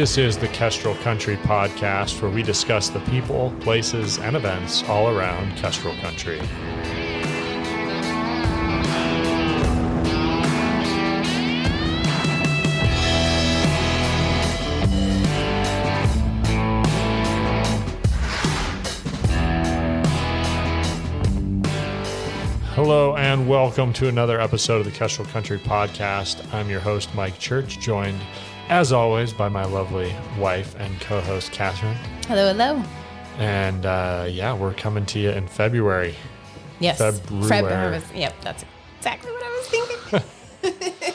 This is the Kestrel Country Podcast, where we discuss the people, places, and events all around Kestrel Country. Hello and welcome to another episode of the Kestrel Country Podcast. I'm your host, Mike Church, joined as always by my lovely wife and co-host, Catherine. Hello, hello. And we're coming to you in February. Yes. February. Yep, that's exactly what I was thinking.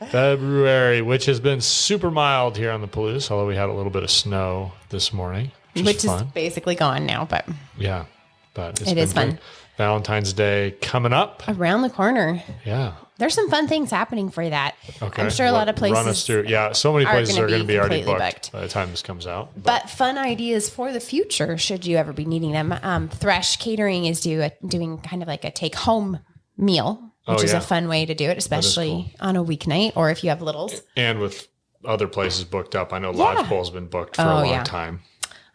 February, which has been super mild here on the Palouse, although we had a little bit of snow this morning, which is basically gone now, but yeah, but it is fun. Valentine's Day coming up. Around the corner. Yeah. There's some fun things happening for that. Okay. I'm sure a lot of places. Run us through. Yeah, so many places are going to be already booked booked by the time this comes out. But fun ideas for the future, should you ever be needing them. Thresh Catering is doing kind of like a take-home meal, which is a fun way to do it, especially on a weeknight or if you have littles. And with other places booked up. I know Lodgepole has been booked for a long time.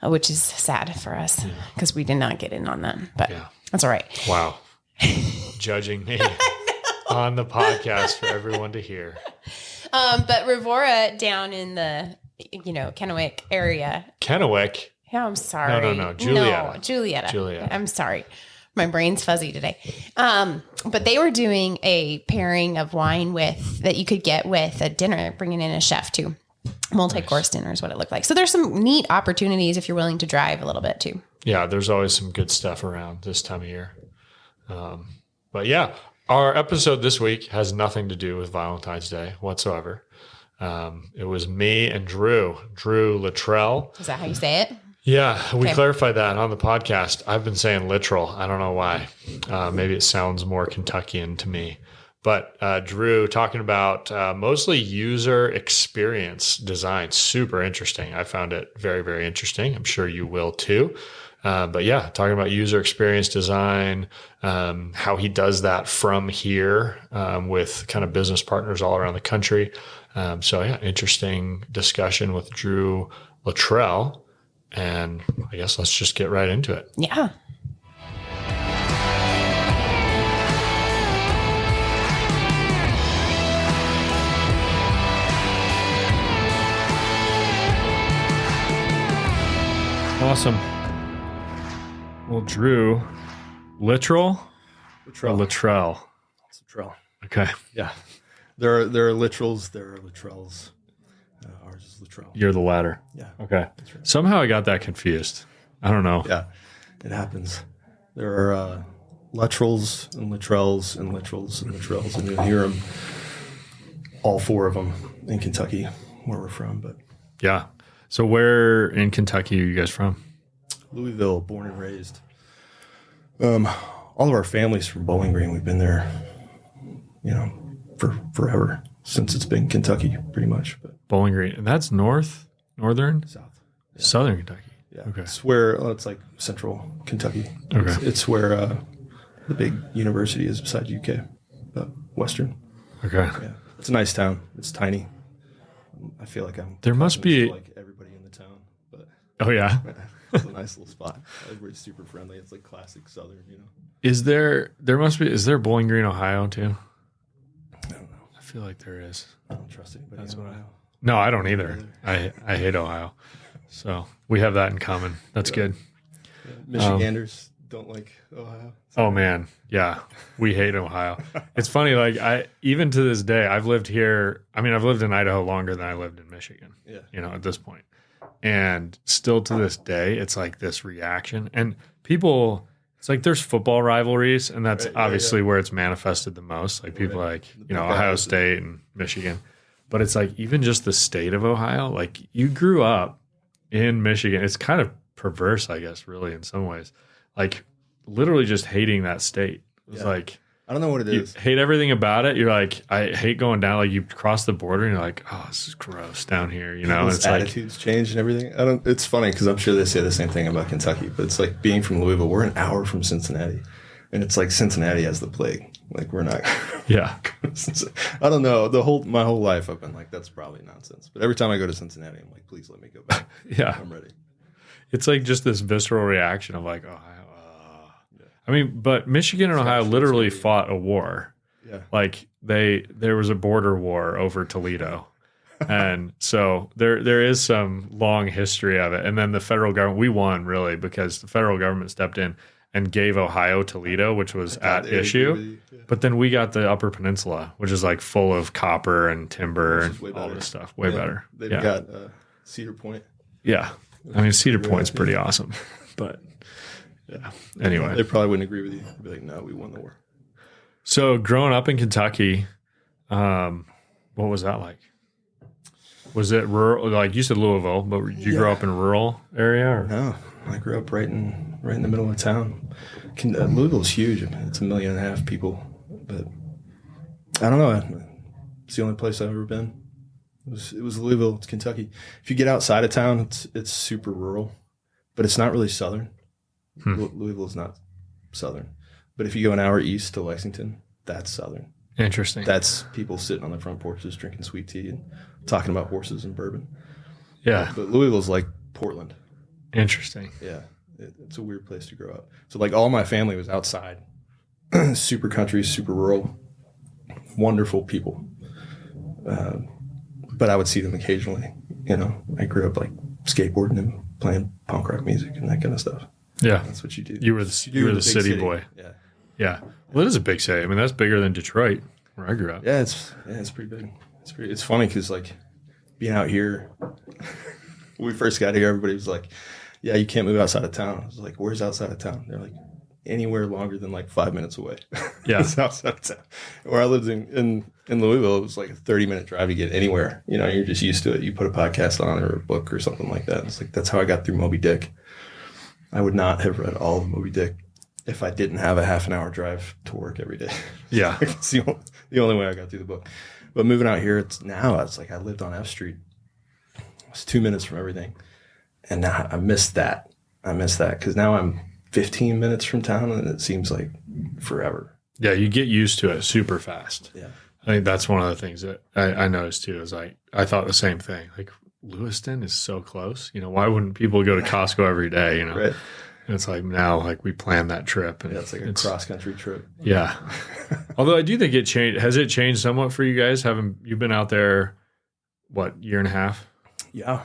Which is sad for us because we did not get in on that. But that's all right. Wow. Judging me on the podcast for everyone to hear. But Revora down in the, Kennewick area. Kennewick? Yeah, I'm sorry. No. Julietta. No, Julietta. I'm sorry. My brain's fuzzy today. But they were doing a pairing of wine that you could get with a dinner, bringing in a chef too. Multi-course dinner is what it looked like. So there's some neat opportunities if you're willing to drive a little bit too. Yeah, there's always some good stuff around this time of year. But yeah, our episode this week has nothing to do with Valentine's Day whatsoever. It was me and Drew Littrell. Is that how you say it? Yeah, we clarified that on the podcast. I've been saying Littrell. I don't know why. Maybe it sounds more Kentuckian to me. But Drew talking about mostly user experience design. Super interesting. I found it very, very interesting. I'm sure you will too. But yeah, talking about user experience design, how he does that from here with kind of business partners all around the country. Interesting discussion with Drew Littrell. And I guess let's just get right into it. Yeah. Awesome. Well, Drew Littrell? Littrell. It's Littrell. Okay. Yeah. There are Littrells, there are Littrells. Ours is Littrell. You're the latter. Yeah. Okay. That's right. Somehow I got that confused. I don't know. Yeah. It happens. There are Littrells and Littrells and Littrells and Littrells, and you'll hear them, all four of them in Kentucky, where we're from. But yeah. So where in Kentucky are you guys from? Louisville, born and raised. All of our family's from Bowling Green. We've been there, for forever, since it's been Kentucky, pretty much. But Bowling Green, and that's northern, south, southern Kentucky. Yeah, okay. It's like central Kentucky. Okay, it's where the big university is beside UK, Western. Okay, yeah, it's a nice town. It's tiny. I feel like there must be like everybody in the town, but oh yeah. It's a nice little spot. Everybody's super friendly. It's like classic Southern, Is there Bowling Green, Ohio too? I don't know. I feel like there is. I don't trust anybody in Ohio. No, I don't either. I hate Ohio. So we have that in common. That's good. Yeah. Michiganders don't like Ohio. Oh man. Yeah. We hate Ohio. It's funny. Like even to this day, I've lived here. I mean, I've lived in Idaho longer than I lived in Michigan, at this point. And still to this day, it's like this reaction. And people, it's like there's football rivalries, and that's obviously where it's manifested the most. Like people like, Ohio State and Michigan. But it's like even just the state of Ohio, like you grew up in Michigan. It's kind of perverse, I guess, really, in some ways. Like literally just hating that state. It's like, I don't know what it is. You hate everything about it. You're like, I hate going down. Like you cross the border and you're like, oh, this is gross down here. And it's attitudes change and everything. It's funny because I'm sure they say the same thing about Kentucky, but it's like being from Louisville. We're an hour from Cincinnati, and it's like Cincinnati has the plague. Like we're not. Yeah. I don't know. My whole life I've been like, that's probably nonsense. But every time I go to Cincinnati, I'm like, please let me go back. Yeah. I'm ready. It's like just this visceral reaction of like, Ohio. I mean, but Michigan and Ohio literally fought a war. Yeah. Like there was a border war over Toledo. And so there is some long history of it. And then the federal government, we won really because the federal government stepped in and gave Ohio Toledo, which was at issue. Yeah. But then we got the Upper Peninsula, which is like full of copper and timber and all this stuff. Way better. They've got Cedar Point. Yeah. I mean, Cedar Point's pretty awesome. But yeah. Anyway. They probably wouldn't agree with you. They'd be like, no, we won the war. So growing up in Kentucky, what was that like? Was it rural? Like you said, Louisville, but did you grow up in a rural area? Or? No, I grew up right in the middle of town. Louisville's huge. I mean, it's 1.5 million people, but I don't know. It's the only place I've ever been. It was Louisville. It's Kentucky. If you get outside of town, it's super rural, but it's not really southern. Louisville is not southern, but if you go an hour east to Lexington, that's southern. Interesting. That's people sitting on the front porches drinking sweet tea and talking about horses and bourbon. Yeah. But Louisville's like Portland. Interesting. Yeah. It's a weird place to grow up. So like all my family was outside. Super country, super rural. Wonderful people. But I would see them occasionally. You know, I grew up like skateboarding and playing punk rock music and that kind of stuff. Yeah. That's what you do. You were the city boy. Yeah. Yeah. Well, it is a big city. I mean, that's bigger than Detroit, where I grew up. Yeah, it's pretty big. It's funny because like being out here, when we first got here, everybody was like, "Yeah, you can't move outside of town." I was like, "Where's outside of town?" They're like, "Anywhere longer than like 5 minutes away." Yeah, it's outside of town. Where I lived in Louisville, it was like a 30-minute drive to get anywhere. You know, you're just used to it. You put a podcast on or a book or something like that. It's like that's how I got through Moby Dick. I would not have read all of Moby Dick if I didn't have a half an hour drive to work every day. Yeah. It's the only way I got through the book. But moving out here, it's like I lived on F Street. It's 2 minutes from everything. And now I miss that. Because now I'm 15 minutes from town and it seems like forever. Yeah, you get used to it super fast. Yeah. I think that's one of the things that I noticed too, is like, I thought the same thing. Like Lewiston is so close. You know, why wouldn't people go to Costco every day, you know? Right. And it's like now, like we plan that trip. And it's like a cross-country trip. Yeah. Although I do think it changed. Has it changed somewhat for you guys? You've been out there, what, year and a half? Yeah.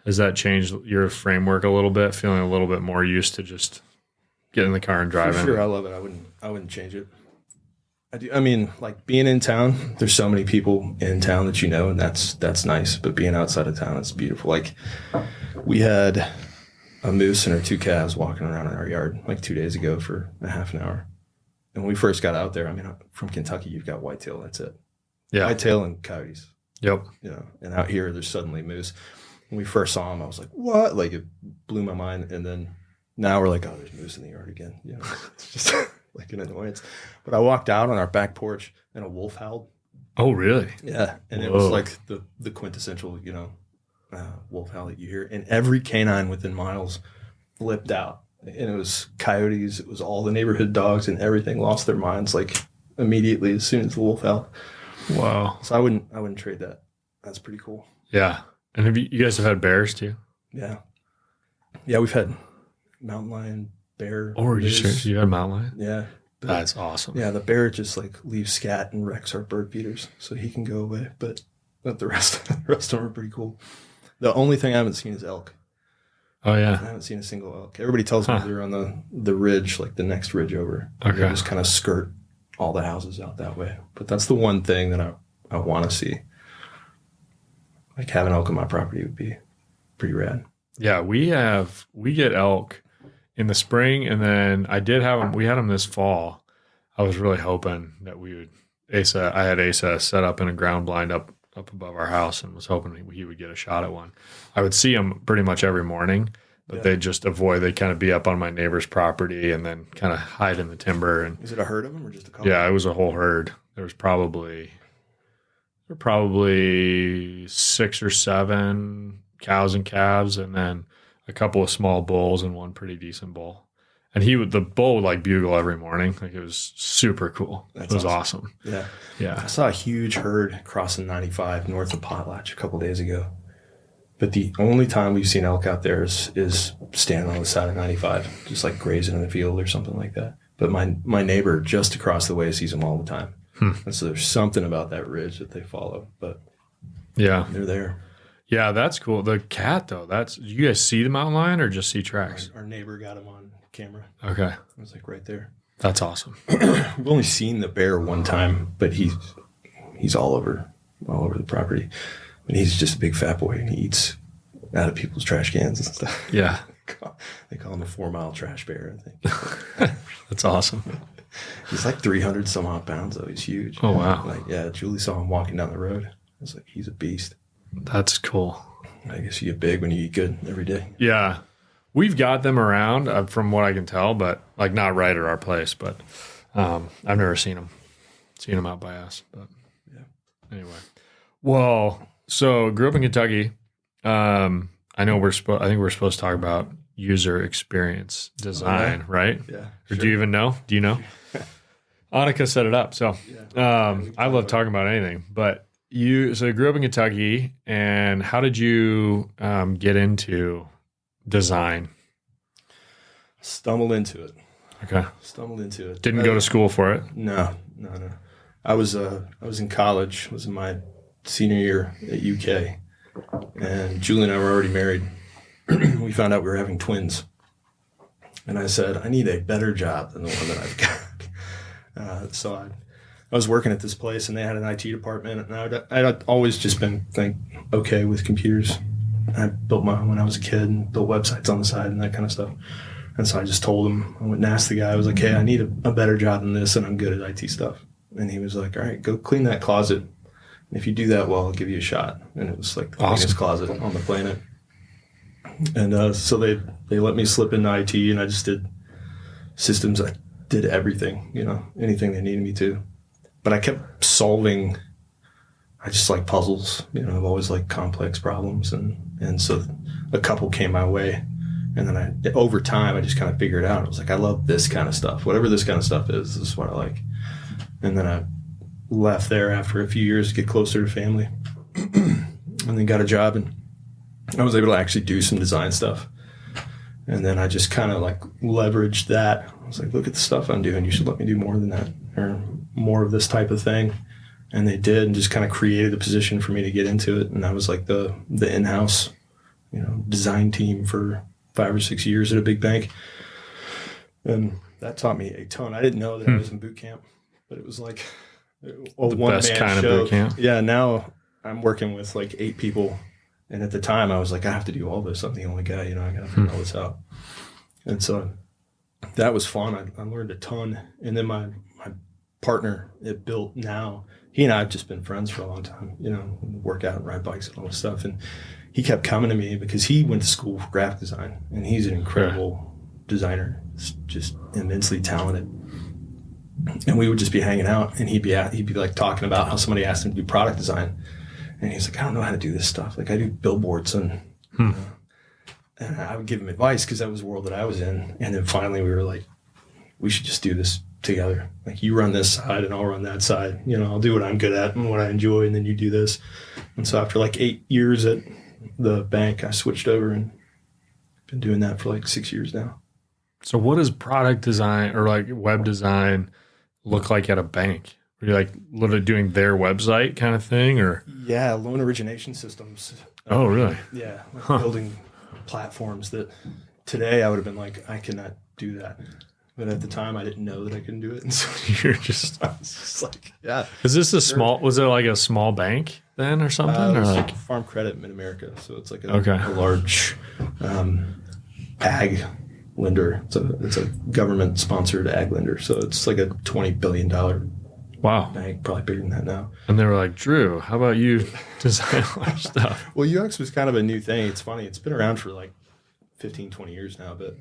Has that changed your framework a little bit? Feeling a little bit more used to just getting in the car and driving? For sure, I love it. I wouldn't change it. I mean, like being in town, there's so many people in town that you know, and that's nice. But being outside of town, it's beautiful. Like we had a moose and her 2 calves walking around in our yard like 2 days ago for a half an hour. And when we first got out there, I mean, from Kentucky, you've got whitetail. That's it. Yeah. Whitetail and coyotes. Yep. You know, and out here, there's suddenly moose. When we first saw them, I was like, what? Like it blew my mind. And then now we're like, oh, there's moose in the yard again. You know, it's just like an annoyance. But I walked out on our back porch and a wolf howled. Oh, really? Yeah. And It was like the quintessential, you know, wolf howl that you hear. And every canine within miles flipped out. And it was coyotes. It was all the neighborhood dogs, and everything lost their minds like immediately as soon as the wolf howled. Wow. So I wouldn't trade that. That's pretty cool. Yeah. And have you guys have had bears too? Yeah. Yeah, we've had mountain lion, bear. Oh, you had mountain lion? Yeah. That's awesome. Yeah, the bear just like leaves scat and wrecks our bird feeders, so he can go away. But the rest of them are pretty cool. The only thing I haven't seen is elk. Oh yeah. I haven't seen a single elk. Everybody tells me they're on the ridge, like the next ridge over. Okay. They just kind of skirt all the houses out that way. But that's the one thing that I want to see. Like having elk on my property would be pretty rad. Yeah, we get elk in the spring, and then we had them this fall. I was really hoping that I had Asa set up in a ground blind up above our house and was hoping he would get a shot at one. I would see him pretty much every morning, but they'd just avoid. They'd kind of be up on my neighbor's property and then kind of hide in the timber. And is it a herd of them or just a couple? Yeah, it was a whole herd. There were probably 6 or 7 cows and calves, and then a couple of small bulls and one pretty decent bull. And the bull would like bugle every morning. Like it was super cool. It was awesome. Yeah. Yeah. I saw a huge herd crossing 95 north of Potlatch a couple days ago. But the only time we've seen elk out there is standing on the side of 95, just like grazing in the field or something like that. But my neighbor just across the way sees them all the time. And so there's something about that ridge that they follow. But yeah, they're there. Yeah, that's cool. The cat though, did you guys see the mountain lion or just see tracks? Our neighbor got him on camera. Okay. It was like right there. That's awesome. We've only seen the bear one time, but he's all over the property. And he's just a big fat boy, and he eats out of people's trash cans and stuff. Yeah. They call him a 4-mile trash bear, I think. That's awesome. He's like 300 some odd pounds, though. He's huge. Oh, wow. Like, yeah, Julie saw him walking down the road. I was like, he's a beast. That's cool. I guess you get big when you eat good every day. Yeah. We've got them around from what I can tell, but like not right at our place, but I've never seen them out by us, but yeah. Anyway. Well, so grew up in Kentucky. I know I think we're supposed to talk about user experience design, right? Yeah. Or do you even know? Do you know? Annika set it up. So I love talking about anything, but you grew up in Kentucky, and how did you get into design? Stumbled into it. Okay. Didn't go to school for it? No. I was in college, was in my senior year at UK, and Julie and I were already married. We found out we were having twins. And I said, I need a better job than the one that I've got. So I was working at this place, and they had an IT department, and I'd always just been okay with computers. I built my own when I was a kid and built websites on the side and that kind of stuff. And so I just told him, I went and asked the guy, I was like, hey, I need a better job than this, and I'm good at IT stuff. And he was like, all right, go clean that closet. And if you do that well, I'll give you a shot. And it was like the cleanest closet on the planet. And so they let me slip into IT, and I just did systems. I did everything, anything they needed me to. But I kept solving. I just like puzzles. I've always liked complex problems. And so a couple came my way. And then over time, I just kind of figured out. I was like, I love this kind of stuff. Whatever this kind of stuff is, this is what I like. And then I left there after a few years to get closer to family. And then got a job, and I was able to actually do some design stuff. And then I just kind of leveraged that. I was like, look at the stuff I'm doing. You should let me do more than that, or more of this type of thing. And they did, and just kind of created a position for me to get into it. And I was like the in-house, design team for 5 or 6 years at a big bank. And that taught me a ton. I didn't know that I was in boot camp, but it was like a one-man best kind show. of boot camp. Yeah, now I'm working with 8 people. And at the time, I was like, I have to do all this. I'm the only guy, I got to figure all this out. And so that was fun. I learned a ton. And then my partner at Built now, he and I have just been friends for a long time, work out and ride bikes and all this stuff. And he kept coming to me because he went to school for graphic design, and he's an incredible designer, just immensely talented. And we would just be hanging out, and he'd be talking about how somebody asked him to do product design. And he's like, I don't know how to do this stuff. I do billboards, and I would give him advice because that was the world that I was in. And then finally we were like, we should just do this together. You run this side and I'll run that side. I'll do what I'm good at and what I enjoy, and then you do this. And so after 8 years at the bank, I switched over and been doing that for 6 years now. So what does product design or web design look like at a bank? Are you literally doing their website kind of thing, or? Yeah, loan origination systems. Oh, really? Yeah, building platforms that today I would have been like, I cannot do that. But at the time, I didn't know that I couldn't do it. And so you're just, I was just like, yeah. Is this was it a small bank then or something? Or Farm Credit Mid-America. So it's a large ag lender. It's a government-sponsored ag lender. So it's a $20 billion bank, probably bigger than that now. And they were like, Drew, how about you design all our stuff? Well, UX was kind of a new thing. It's funny. It's been around for 15, 20 years now, but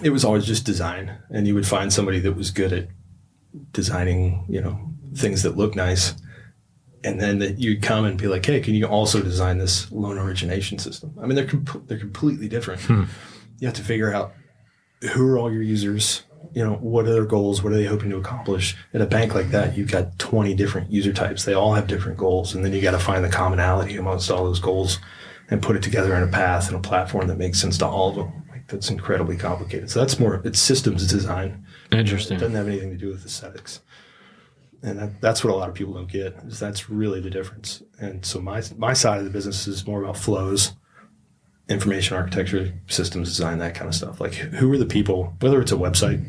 it was always just design. And you would find somebody that was good at designing, things that look nice. And then that you'd come and be like, hey, can you also design this loan origination system? I mean, they're completely different. You have to figure out who are all your users? What are their goals? What are they hoping to accomplish? At a bank like that, you've got 20 different user types. They all have different goals. And then you got to find the commonality amongst all those goals and put it together in a path and a platform that makes sense to all of them. Like, that's incredibly complicated. So it's systems design. Interesting. It doesn't have anything to do with aesthetics. And that's what a lot of people don't get, is that's really the difference. And so my side of the business is more about flows, information architecture, systems design, that kind of stuff. Like, who are the people, whether it's a website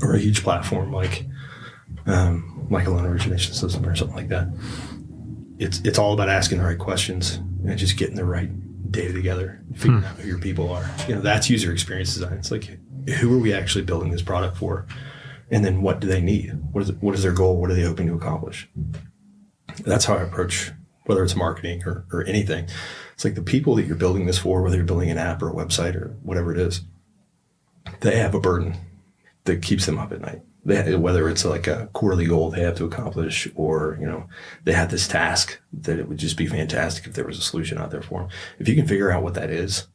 or a huge platform like a loan origination system or something like that. It's all about asking the right questions and just getting the right data together, figuring out who your people are. That's user experience design. It's like, who are we actually building this product for? And then what do they need? What is their goal? What are they hoping to accomplish? That's how I approach, whether it's marketing or anything. It's like, the people that you're building this for, whether you're building an app or a website or whatever it is, they have a burden that keeps them up at night. Whether it's like a quarterly goal they have to accomplish, or, they have this task that it would just be fantastic if there was a solution out there for them. If you can figure out what that is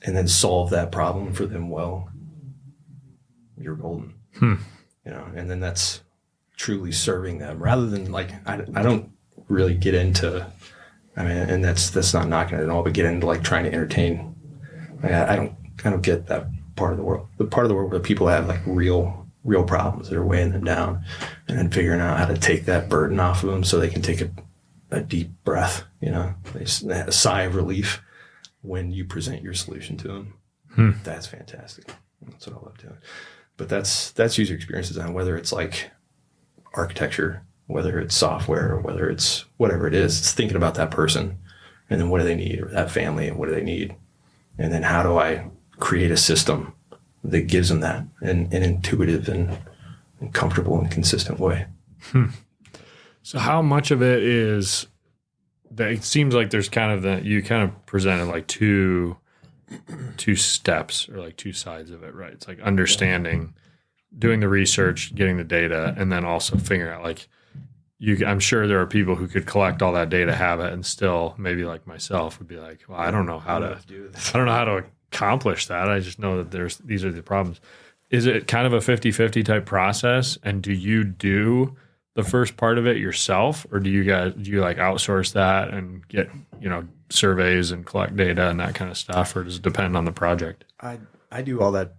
and then solve that problem for them well, you're golden. And then that's truly serving them, rather than, like, I don't really get into, and that's not knocking it at all, but get into like trying to entertain. I don't get that part of the world. The part of the world where people have like real problems that are weighing them down, and then figuring out how to take that burden off of them so they can take a deep breath, a sigh of relief when you present your solution to them. That's fantastic. That's what I love doing. But that's user experience design, whether it's like architecture, whether it's software, or whether it's whatever it is. It's thinking about that person, and then what do they need, or that family, and what do they need? And then how do I create a system that gives them that in an intuitive and comfortable and consistent way. So how much of it is that? It seems like there's you kind of presented like two steps, or like two sides of it, right? It's like understanding, doing the research, getting the data, and then also figuring out, like, I'm sure there are people who could collect all that data, have it, and still, maybe like myself, would be like, well, I don't know how to accomplish that. I just know that these are the problems. Is it kind of a 50-50 type process? And do you do the first part of it yourself, or do you like outsource that and get, surveys and collect data and that kind of stuff, or does it depend on the project? I do all that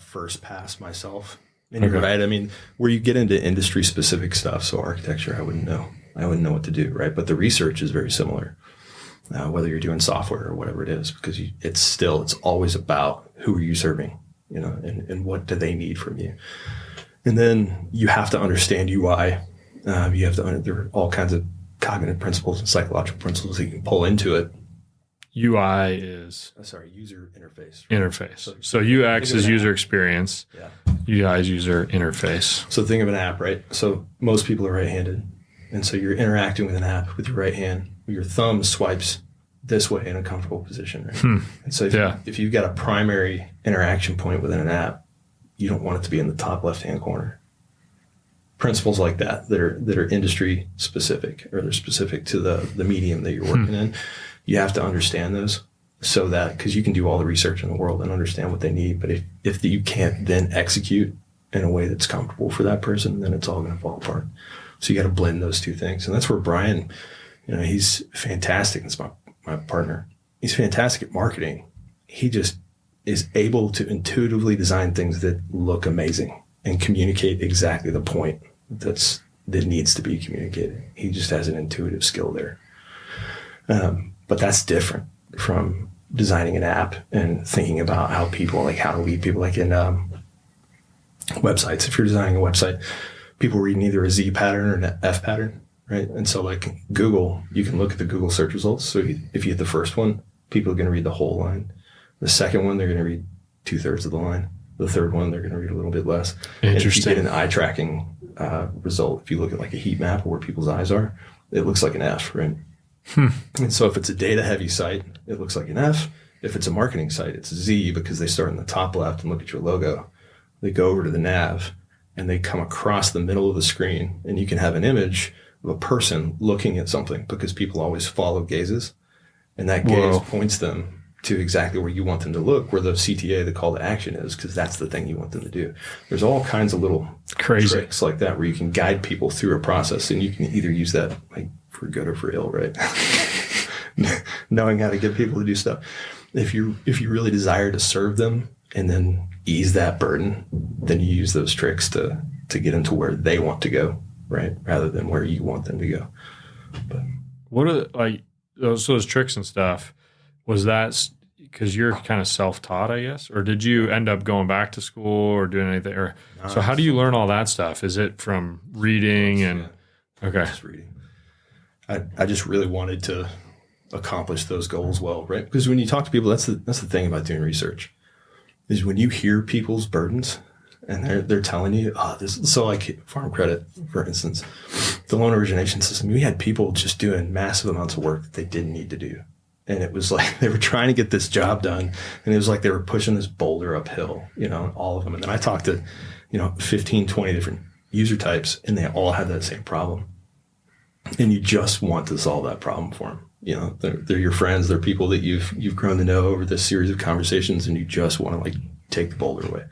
first pass myself. And you're right. Where you get into industry specific stuff, so architecture, I wouldn't know what to do, right? But the research is very similar, whether you're doing software or whatever it is, because it's always about who are you serving, and what do they need from you. And then you have to understand UI. There are all kinds of cognitive principles and psychological principles that you can pull into it. UI is? User interface. Interface. So UX is user experience. Yeah. UI is user interface. So think of an app, right? So most people are right-handed. And so you're interacting with an app with your right hand. Your thumb swipes this way in a comfortable position, right? And so if you've got a primary interaction point within an app, you don't want it to be in the top left-hand corner. Principles like that are industry specific, or they're specific to the medium that you're working in. You have to understand those, so that, because you can do all the research in the world and understand what they need, but if you can't then execute in a way that's comfortable for that person, then it's all going to fall apart. So you got to blend those two things. And that's where Brian, he's fantastic. It's my partner. He's fantastic at marketing. He just is able to intuitively design things that look amazing and communicate exactly the point that needs to be communicated. He just has an intuitive skill there. But that's different from designing an app and thinking about how to lead people, like in websites. If you're designing a website, people read either a Z pattern or an F pattern, right? And so like Google, you can look at the Google search results. So if you hit the first one, people are going to read the whole line. The second one, they're going to read 2/3 of the line. The third one, they're going to read a little bit less. Interesting. And if you get an eye tracking result, if you look at like a heat map of where people's eyes are, it looks like an F, right? And so if it's a data heavy site, it looks like an F. If it's a marketing site, it's a Z, because they start in the top left and look at your logo. They go over to the nav and they come across the middle of the screen, and you can have an image of a person looking at something, because people always follow gazes, and that gaze points them to exactly where you want them to look, where the CTA, the call to action is, because that's the thing you want them to do. There's all kinds of little tricks like that where you can guide people through a process, and you can either use that like for good or for ill, right? Knowing how to get people to do stuff. If you really desire to serve them and then ease that burden, then you use those tricks to get them to where they want to go, right? Rather than where you want them to go. But what are like those tricks and stuff? Was that because you're kind of self-taught, I guess, or did you end up going back to school or doing anything? Or so how do you learn all that stuff? Is it from reading and okay, just reading? I just really wanted to accomplish those goals well, right? Because when you talk to people, that's the thing about doing research, is when you hear people's burdens and they're telling you, so like Farm Credit, for instance, the loan origination system, we had people just doing massive amounts of work that they didn't need to do. And it was like they were trying to get this job done, and it was like they were pushing this boulder uphill, all of them. And then I talked to, 15, 20 different user types, and they all had that same problem. And you just want to solve that problem for them. They're your friends. They're people that you've grown to know over this series of conversations, and you just want to like take the boulder away.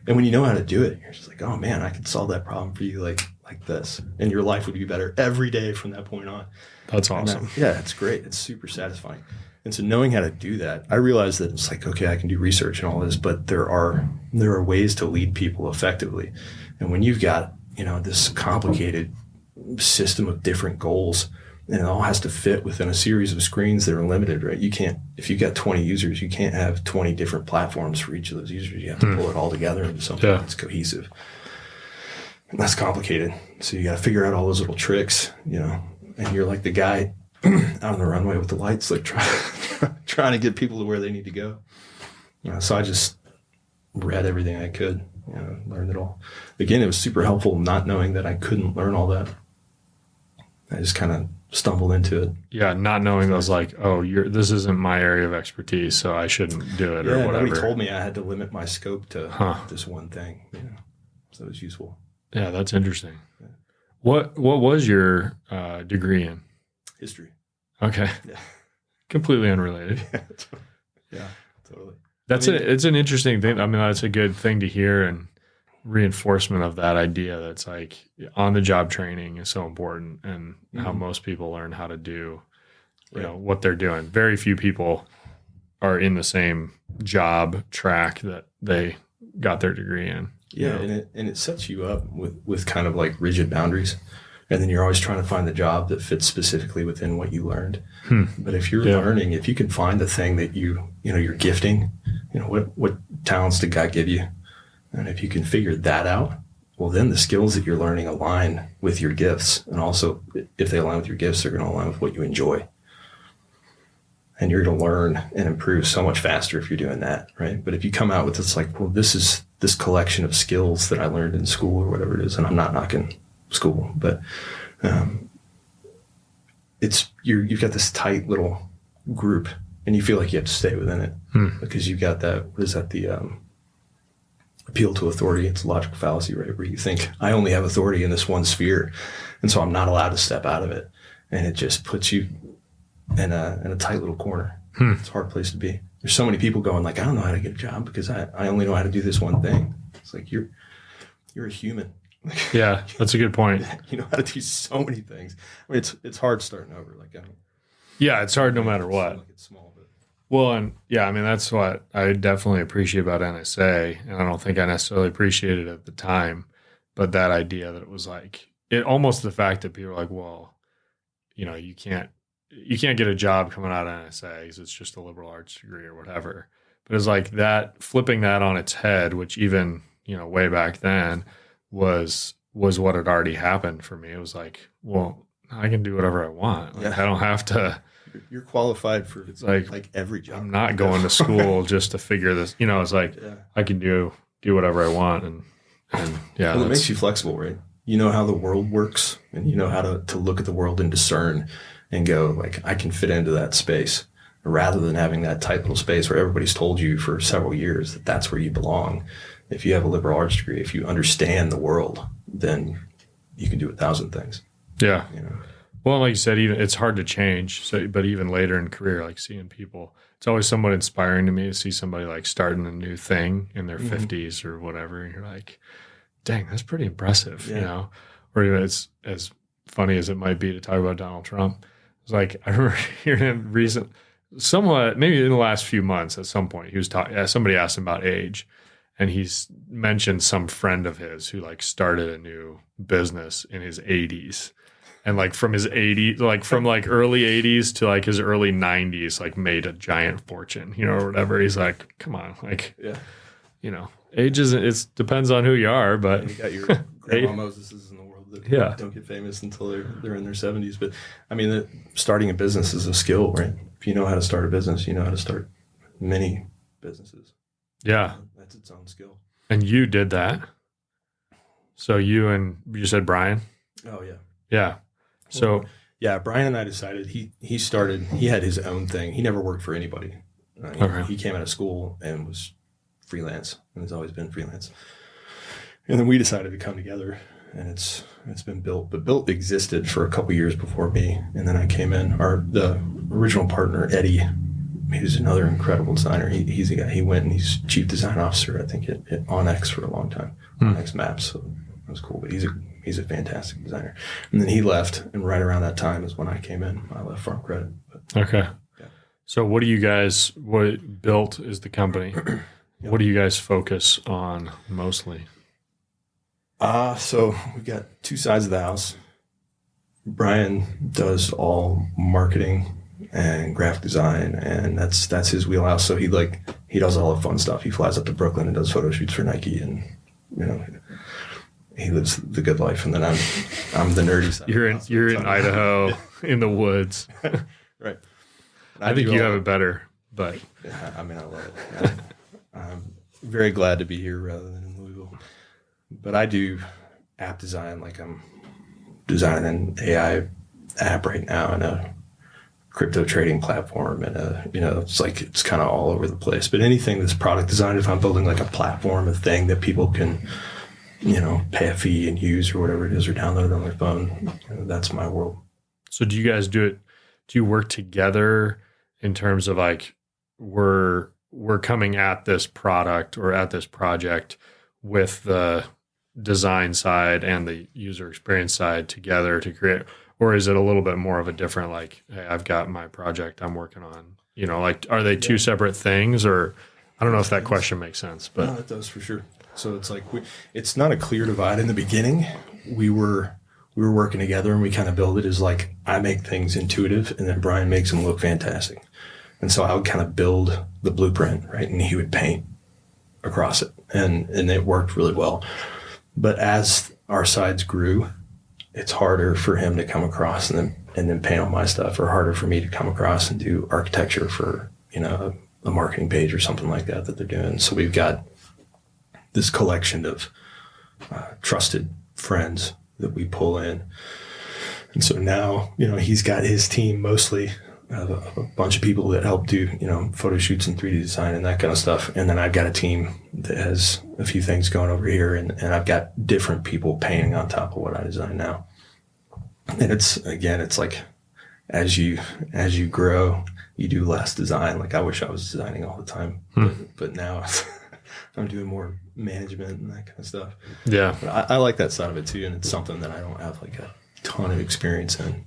And when you know how to do it, you're just like, oh man, I could solve that problem for you like this, and your life would be better every day from that point on. That's awesome. It's great. It's super satisfying. And so knowing how to do that, I realized that it's like, okay, I can do research and all this, but there are ways to lead people effectively. And when you've got this complicated system of different goals, and it all has to fit within a series of screens that are limited, right? You can't, if you've got 20 users, you can't have 20 different platforms for each of those users. You have to pull it all together into something that's cohesive. And that's complicated. So you got to figure out all those little tricks, and you're like the guy out on the runway with the lights, like trying to get people to where they need to go. So I just read everything I could, learned it all. Again, it was super helpful not knowing that I couldn't learn all that. I just kind of stumbled into it. Yeah, not knowing those like, this isn't my area of expertise, so I shouldn't do it or whatever. Nobody told me I had to limit my scope to this one thing. So it was useful. Yeah, that's interesting. Yeah. What was your degree in? History. Okay. Yeah. Completely unrelated. Yeah, totally. It's an interesting thing. I mean, that's a good thing to hear, and reinforcement of that idea that's like on the job training is so important, and how most people learn how to do what they're doing. Very few people are in the same job track that they got their degree in. Yeah, and it sets you up with kind of like rigid boundaries, and then you're always trying to find the job that fits specifically within what you learned. But if you're learning, if you can find the thing that you're gifting, what talents did God give you? And if you can figure that out, well, then the skills that you're learning align with your gifts. And also, if they align with your gifts, they're going to align with what you enjoy. And you're going to learn and improve so much faster if you're doing that, right? But if you come out with this like, well, this is this collection of skills that I learned in school or whatever it is, and I'm not knocking school, but you've got this tight little group, and you feel like you have to stay within it because you've got that, what is that, the appeal to authority. It's a logical fallacy, right? Where you think, I only have authority in this one sphere, and so I'm not allowed to step out of it. And it just puts you in a tight little corner. It's a hard place to be. There's so many people going like, I don't know how to get a job because I only know how to do this one thing. It's like, you're a human. Yeah, that's a good point. You know how to do so many things. I mean, it's hard starting over. It's hard no matter what. Like it's small, but well, and I mean, that's what I definitely appreciate about NSA, and I don't think I necessarily appreciated it at the time, but that idea that it was like, it almost the fact that people are like, well, you can't get a job coming out of NSA because it's just a liberal arts degree or whatever. But it's like that, flipping that on its head, which even, way back then was what had already happened for me. It was like, well, I can do whatever I want. Like, I don't have to. You're qualified for like every job. I'm not going to school just to figure this. It's like I can do whatever I want, and well, it makes you flexible, right? You know how the world works, and you know how to look at the world and discern and go like, I can fit into that space, rather than having that tight little space where everybody's told you for several years that that's where you belong. If you have a liberal arts degree, if you understand the world, then you can do 1,000 things. Yeah. Well, like you said, even it's hard to change. So, but even later in career, like seeing people, it's always somewhat inspiring to me to see somebody like starting a new thing in their 50s or whatever. And you're like, dang, that's pretty impressive, you know? Or even it's as funny as it might be to talk about Donald Trump. It's like, I remember hearing him somewhat, maybe in the last few months at some point, he was talking, somebody asked him about age, and he's mentioned some friend of his who like started a new business in his 80s. And like from his 80s, like from like early 80s to like his early 90s, like made a giant fortune, you know, or whatever. He's like, come on, like, you know, age isn't, it depends on who you are, but you got your grandma Moseses in the world that don't get famous until they're in their 70s. But I mean, starting a business is a skill, right? If you know how to start a business, you know how to start many businesses. Yeah. That's its own skill. And you did that. So you said Brian? Oh, yeah. Yeah. So yeah, Brian and I decided he had his own thing. He never worked for anybody. He came out of school and was freelance and has always been freelance. And then we decided to come together, and it's been built. But built existed for a couple years before me, and then I came in. The original partner, Eddie, he's another incredible designer. He's a guy. He went and he's chief design officer, I think, at Onyx for a long time. Onyx Maps. So that was cool. But he's a fantastic designer. And then he left, and right around that time is when I came in. I left Farm Credit. Okay. Yeah. So what Built is the company. What do you guys focus on mostly? So we've got two sides of the house. Brian does all marketing and graphic design, and that's his wheelhouse. So he does all the fun stuff. He flies up to Brooklyn and does photo shoots for Nike, and you know, he lives the good life. And then I'm the nerdy side. You're in Idaho in the woods. Right. I think you have it better, but yeah, I mean, I love it. I'm very glad to be here rather than in Louisville. But I do app design, like I'm designing an AI app right now and a crypto trading platform, and it's kind of all over the place. But anything that's product design, if I'm building like a platform, a thing that people can, you know, pay a fee and use or whatever it is, or download it on their phone, that's my world. So do you guys do you work together in terms of like we're coming at this product or at this project with the design side and the user experience side together to create, or is it a little bit more of a different, like, hey, I've got my project I'm working on, you know, like, are they two separate things? Or I don't know if that question makes sense, but no, it does for sure. So it's like, it's not a clear divide. In the beginning, we were working together, and we kind of build it as like, I make things intuitive and then Brian makes them look fantastic. And so I would kind of build the blueprint, right? And he would paint across it, and it worked really well. But as our sides grew, it's harder for him to come across and then paint on my stuff, or harder for me to come across and do architecture for, you know, a marketing page or something like that they're doing. So we've got this collection of trusted friends that we pull in. And so now, you know, he's got his team mostly a bunch of people that help do, you know, photo shoots and 3D design and that kind of stuff. And then I've got a team that has a few things going over here, and I've got different people painting on top of what I design now. And it's like, as you grow, you do less design. Like, I wish I was designing all the time, but now I'm doing more management and that kind of stuff. Yeah. But I like that side of it too. And it's something that I don't have like a ton of experience in.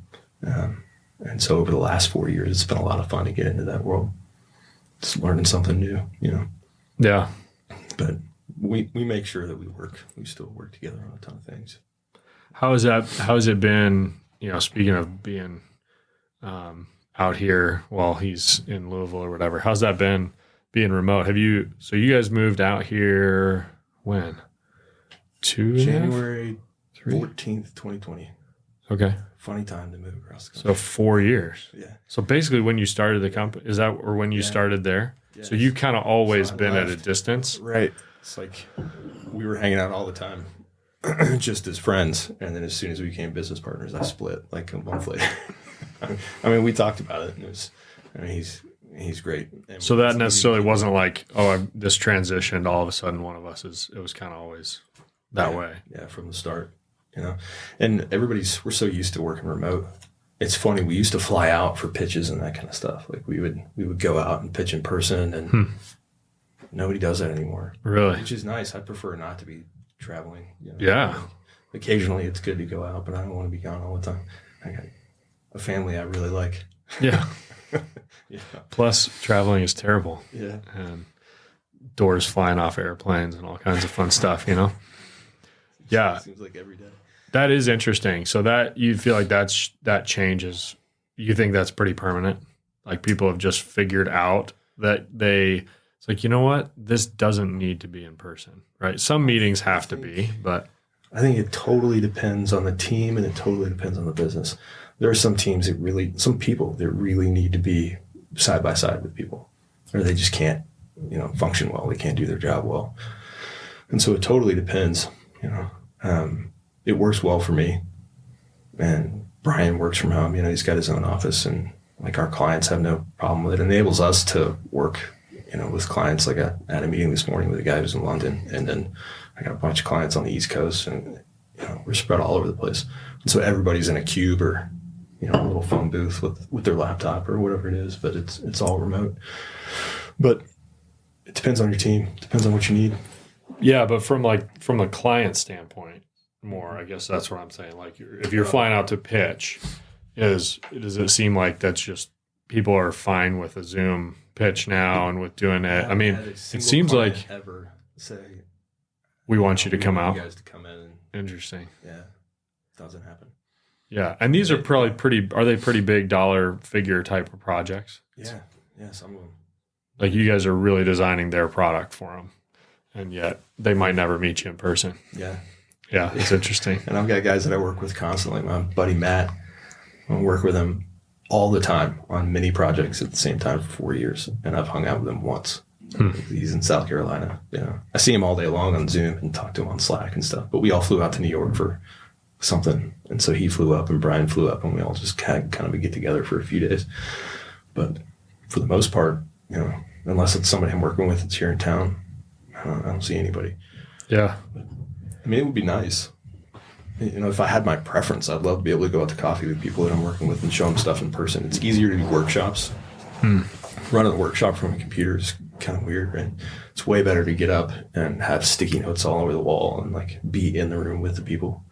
And so over the last 4 years, it's been a lot of fun to get into that world. Just learning something new, you know? Yeah. But we make sure that we still work together on a ton of things. How has it been, you know, speaking of being out here while he's in Louisville or whatever, how's that been being remote? So you guys moved out here when? January 14th, 2020. Okay. Funny time to move across the country. So 4 years. Yeah. So basically when you started the company, is that, or when you started there? Yeah. So you kind of always been at a distance? Right. It's like we were hanging out all the time just as friends. And then as soon as we became business partners, I split like a month later. I mean, we talked about it, and he's great. And so that necessarily wasn't like, this transitioned all of a sudden one of us it was kind of always that way. Yeah. From the start. You know, and we're so used to working remote it's funny. We used to fly out for pitches and that kind of stuff. Like we would go out and pitch in person, and nobody does that anymore. Really? Which is nice. I prefer not to be traveling. Yeah. Occasionally it's good to go out, but I don't want to be gone all the time. I got a family I really like. Yeah. Yeah. Plus, traveling is terrible. Yeah. And doors flying off airplanes and all kinds of fun stuff, Yeah. Seems like every day. That is interesting. So that you feel like that changes. You think that's pretty permanent? Like people have just figured out that it's like, you know what? This doesn't need to be in person, right? Some meetings have to be, but I think it totally depends on the team, and it totally depends on the business. There are some teams some people that really need to be side by side with people, or they just can't, function well. They can't do their job well. And so it totally depends, it works well for me. And Brian works from home, he's got his own office, and like our clients have no problem with it. It enables us to work, with clients. Like I had a meeting this morning with a guy who's in London, and then I got a bunch of clients on the East Coast, and, we're spread all over the place. And so everybody's in a cube or, a little phone booth with their laptop or whatever it is, but it's all remote. But it depends on your team. It depends on what you need. yeah, but from a client standpoint, more, I guess that's what I'm saying. Like if you're flying out to pitch, does it seem like that's just people are fine with a Zoom pitch now and with doing it? I mean, it seems like ever say we want you to come out. You guys to come in. Interesting. Yeah, doesn't happen. Yeah, and these are probably are they pretty big dollar figure type of projects? Yeah, some of them. Like you guys are really designing their product for them, and yet they might never meet you in person. Yeah. Yeah, it's interesting. And I've got guys that I work with constantly. My buddy Matt, I work with him all the time on many projects at the same time for 4 years, and I've hung out with him once. He's in South Carolina. I see him all day long on Zoom and talk to him on Slack and stuff. But we all flew out to New York for something, and so he flew up and Brian flew up, and we all just kind of get together for a few days. But for the most part, unless it's somebody I'm working with that's here in town, I don't see anybody. Yeah. I mean, it would be nice. If I had my preference, I'd love to be able to go out to coffee with people that I'm working with and show them stuff in person. It's easier to do workshops. Running a workshop from a computer is kind of weird, right? It's way better to get up and have sticky notes all over the wall and like be in the room with the people.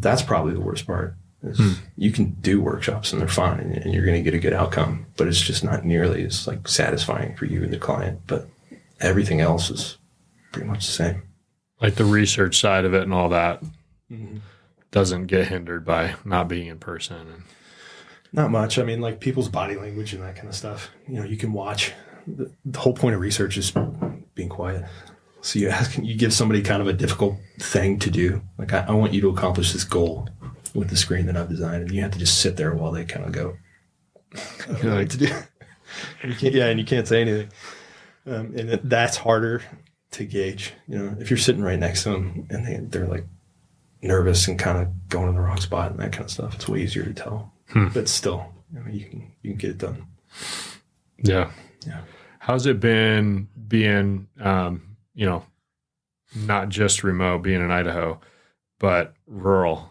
That's probably the worst part. You can do workshops and they're fine and you're going to get a good outcome, but it's just not nearly as like satisfying for you and the client. But everything else is pretty much the same. Like the research side of it and all that doesn't get hindered by not being in person. And not much. I mean, like people's body language and that kind of stuff. You can watch. The whole point of research is being quiet. So you give somebody kind of a difficult thing to do. Like I want you to accomplish this goal with the screen that I've designed, and you have to just sit there while they kind of go. Like to do. And you can't say anything. And that's harder to gauge. If you're sitting right next to them and they're like nervous and kind of going in the wrong spot and that kind of stuff, it's way easier to tell. But still, you can get it done. Yeah. Yeah. How's it been being, not just remote, being in Idaho, but rural?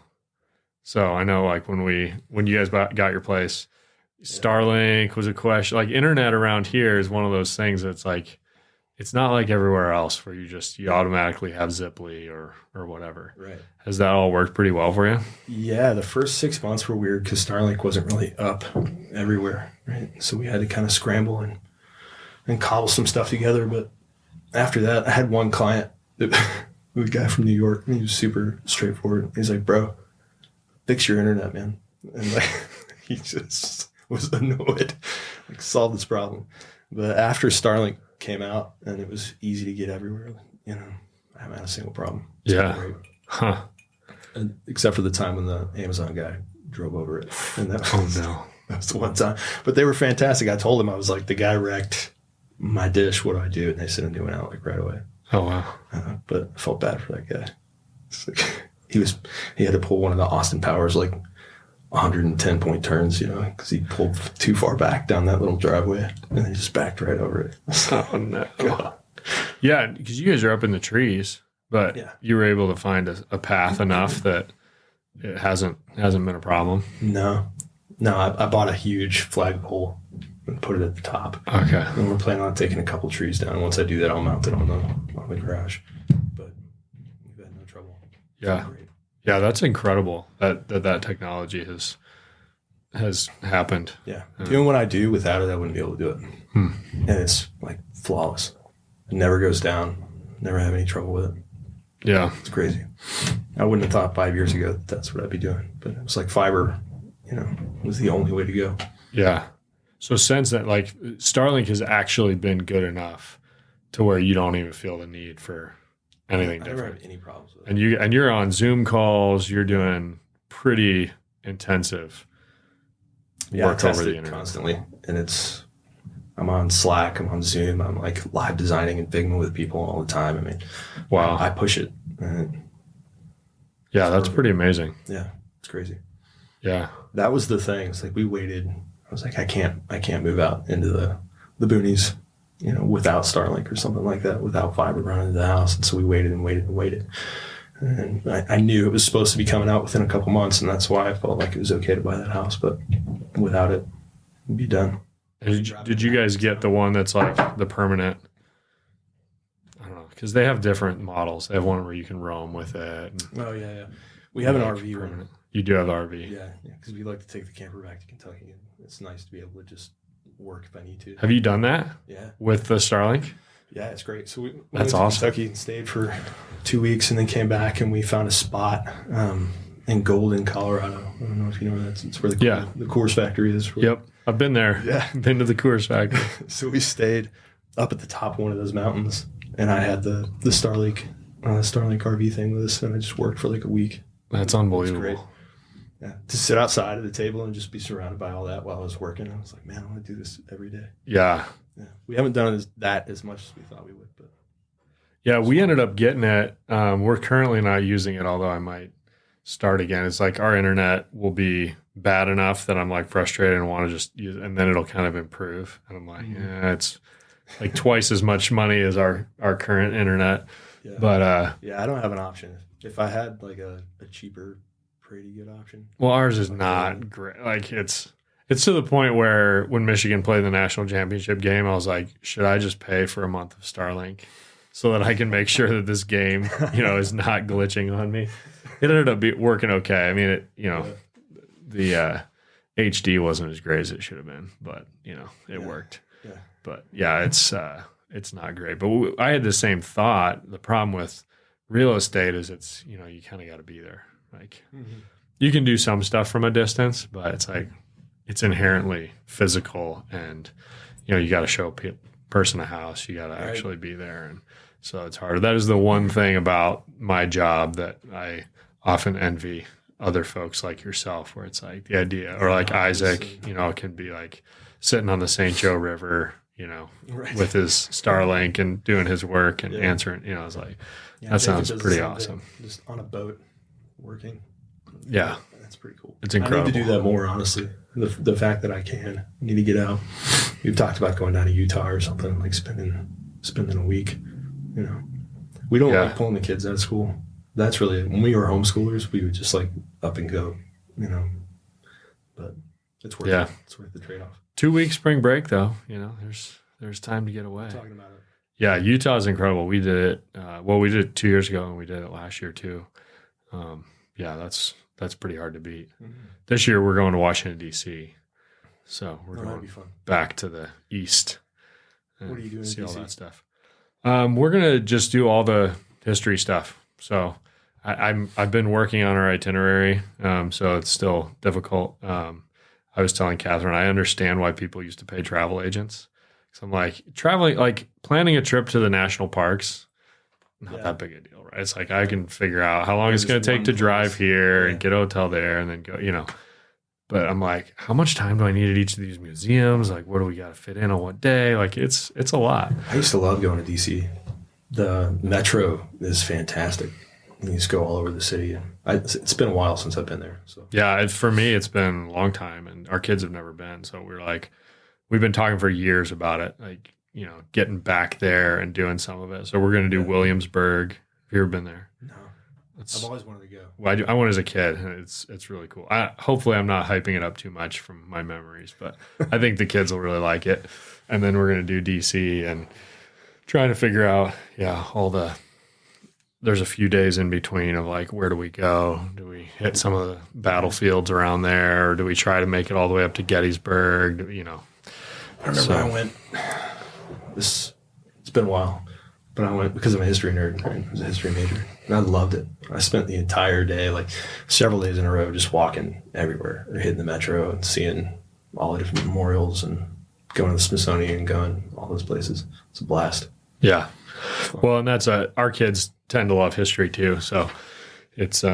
So I know like when you guys got your place, Starlink was a question. Like internet around here is one of those things that's like, it's not like everywhere else where you automatically have Ziply or whatever. Right. Has that all worked pretty well for you? Yeah, the first 6 months were weird because Starlink wasn't really up everywhere, right? So we had to kind of scramble and cobble some stuff together. But after that, I had one client, a guy from New York, and he was super straightforward. He's like, bro, fix your internet, man. And like, he just was annoyed, like solve this problem. But after Starlink came out and it was easy to get everywhere, I haven't had a single problem. It's been great. Huh. And except for the time when the Amazon guy drove over it. And that was, that was the one time. But they were fantastic. I told him, I was like, the guy wrecked my dish. What do I do? And they sent a new one out like right away. Oh, wow. But I felt bad for that guy. It's like, he had to pull one of the Austin Powers, like 110 point turns, because he pulled too far back down that little driveway and he just backed right over it. Oh, no. God. Yeah, because you guys are up in the trees, but you were able to find a path enough that it hasn't been a problem. No. No, I bought a huge flagpole and put it at the top. Okay. And we're planning on taking a couple trees down. Once I do that, I'll mount it on the garage. But we've had no trouble. Yeah. Yeah, that's incredible that technology has happened. Yeah. Doing what I do without it, I wouldn't be able to do it. And it's like flawless. It never goes down. Never have any trouble with it. Yeah. It's crazy. I wouldn't have thought 5 years ago that that's what I'd be doing. But it was like fiber, was the only way to go. Yeah. So since that, like, Starlink has actually been good enough to where you don't even feel the need for anything different. I never have any problems with it. And you're on Zoom calls. You're doing pretty intensive work I over test the it internet constantly, and I'm on Slack, I'm on Zoom, I'm like live designing and Figma with people all the time. I mean, wow, I push it. Yeah, that's pretty amazing. Yeah, it's crazy. Yeah, that was the thing. It's like we waited. I was like, I can't move out into the boonies, without Starlink or something like that, without fiber running into the house. And so we waited and waited and waited. And I knew it was supposed to be coming out within a couple months, and that's why I felt like it was okay to buy that house. But without it, it'd be done. Did you guys get the one that's like the permanent? I don't know, because they have different models. They have one where you can roam with it. Oh, yeah. We have an RV permanent. You do have the RV. Yeah, because we like to take the camper back to Kentucky, and it's nice to be able to just work if I need to. Have you done that? Yeah. With the Starlink? Yeah, it's great. So we went That's to awesome. Kentucky and stayed for 2 weeks, and then came back, and we found a spot in Golden, Colorado. I don't know if you know where that's. It's where the Coors factory is. Yep, I've been there. Yeah, been to the Coors factory. So we stayed up at the top of one of those mountains, and I had the Starlink RV thing with us, and I just worked for like a week. That's unbelievable. Great. Yeah, to sit outside of the table and just be surrounded by all that while I was working, I was like, man, I want to do this every day. Yeah. We haven't done that as much as we thought we would, but yeah, we ended up getting it. We're currently not using it, although I might start again. It's like our internet will be bad enough that I'm like frustrated and want to just use it, and then it'll kind of improve. And I'm like, it's like twice as much money as our current internet. Yeah. But I don't have an option. If I had like a cheaper, pretty good option. Well, ours is not great. Like it's to the point where when Michigan played the national championship game, I was like, should I just pay for a month of Starlink so that I can make sure that this game, is not glitching on me? It ended up working okay. I mean, the HD wasn't as great as it should have been, but it worked. Yeah. But yeah, it's not great. But I had the same thought. The problem with real estate is it's you kind of got to be there. Like you can do some stuff from a distance, but it's like it's inherently physical, and you got to show a person a house. You got to actually be there, and so it's harder. That is the one thing about my job that I often envy other folks like yourself, where it's like the idea, or like Isaac, can be like sitting on the St. Joe River, with his Starlink and doing his work and answering. It's like that sounds pretty awesome. Just on a boat working. Yeah. That's pretty cool. It's incredible. I need to do that more, honestly. The fact that I need to get out. We've talked about going down to Utah or something, like spending a week. We don't like pulling the kids out of school. That's really, when we were homeschoolers, we would just like up and go, but it's worth it. It's worth the trade-off. 2 weeks spring break though, there's time to get away. Talking about it. Yeah. Utah's incredible. We did it. We did it 2 years ago, and we did it last year too. That's pretty hard to beat. Mm-hmm. This year we're going to Washington, D.C. So we're going back to the east. What are you doing? See all that stuff. We're going to just do all the history stuff. So I've been working on our itinerary. So it's still difficult. I was telling Catherine, I understand why people used to pay travel agents. So I'm like, planning a trip to the national parks, not that big a deal, right? It's like I can figure out how long it's going to take to drive here and get a hotel there and then go, But I'm like, how much time do I need at each of these museums? Like, what do we got to fit in on what day? Like, it's a lot. I used to love going to DC. The metro is fantastic. You just go all over the city. It's been a while since I've been there. So yeah, for me, it's been a long time, and our kids have never been. So we've been talking for years about it, like, getting back there and doing some of it. So we're going to do Williamsburg. Have you ever been there? No. I've always wanted to go. Well, I went as a kid, and it's really cool. Hopefully, I'm not hyping it up too much from my memories, but I think the kids will really like it. And then we're going to do DC and trying to figure out, there's a few days in between of like, where do we go? Do we hit some of the battlefields around there, or do we try to make it all the way up to Gettysburg? I remember I went. It's been a while, but I went because I'm a history nerd. I was a history major, and I loved it. I spent the entire day, like several days in a row, just walking everywhere or hitting the metro and seeing all the different memorials and going to the Smithsonian and going all those places. It's a blast. Yeah. Well, and that's our kids tend to love history too, so it's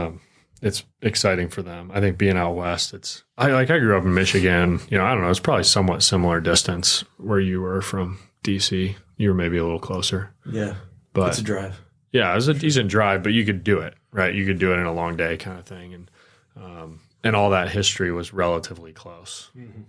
exciting for them. I think being out west, I grew up in Michigan. I don't know, it's probably somewhat similar distance where you were from DC. You were maybe a little closer. Yeah, but it's a drive. Yeah, it was a decent drive, but you could do it, right? You could do it in a long day kind of thing, and all that history was relatively close. Mm-hmm.